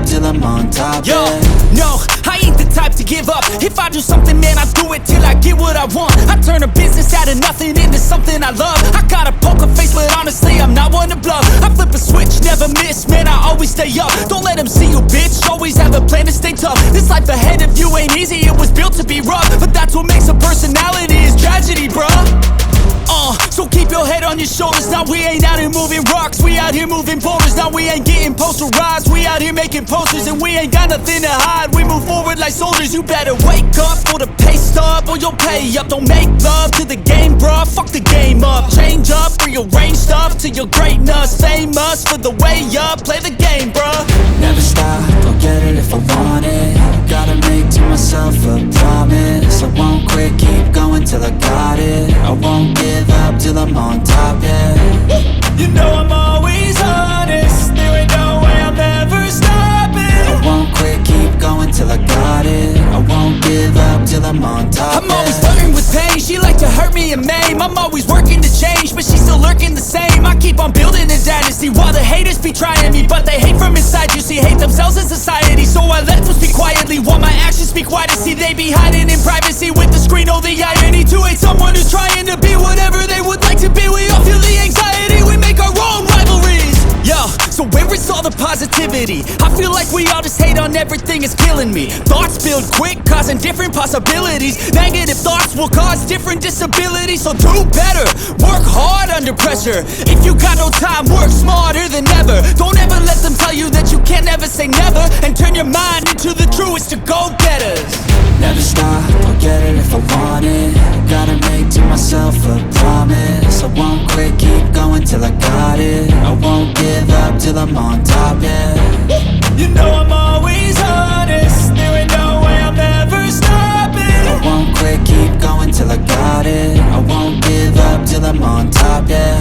up till I'm on top, Yo, yeah. no, I ain't the type to give up. If I do something, man, I do it till I get what I want. I turn a business out of nothing into something I love. I got a poker face, but honestly, I'm not one to bluff. I flip a switch, never miss, man, I always stay up. Don't let them see you, bitch, always have a plan to stay tough. This life ahead of you ain't easy, it was built to be rough. But that's what makes a personality, is tragedy, bruh. So keep your head on your shoulders. Now we ain't out here moving rocks, we out here moving boulders. Now we ain't getting posterized, we out here making posters. And we ain't got nothing to hide, we move forward like soldiers. You better wake up for the pay stub, or you'll pay up. Don't make love to the game, bruh, fuck the game up. Change up, rearrange stuff to your greatness. Famous for the way up, play the game, bruh. Never stop, I'll get it if I want it. Gotta make to myself a promise. I won't quit, keep going till I got it. I won't give up till I'm on top, yeah. You know I'm always honest, there ain't no way I'm ever stopping. I won't quit, keep going till I got it. I won't give up till I'm on top, I'm always flirting with pain, she like to hurt me and maim. I'm always working to change, but she's still lurking the same. I keep on building a dynasty while the haters be trying me. But they hate from inside, you see, hate themselves in society. So I let them speak quietly while my actions speak wider. See, they be hiding in privacy with the screen, oh the irony. To hate someone who's trying to be whatever they would like to be. We all feel the anxiety, we make our own rivalries. Yo, so where is all the positivity? I feel like we all just hate on everything, it's killing me. Thoughts build quick, causing different possibilities. Negative thoughts will cause different disabilities. So do better, work hard under pressure. If you got no time, work smarter than ever. Don't ever let them tell you that you can't never say never. And turn your mind into the truest of go-getters. Never stop, I'll get it if I want it. Gotta make to myself a promise. I won't quit, keep going till I got it. I won't give up till I'm on top, yeah. You know I'm always honest, there ain't no way I'm ever stopping. I won't quit, keep going till I got it. I won't give up till I'm on top, yeah.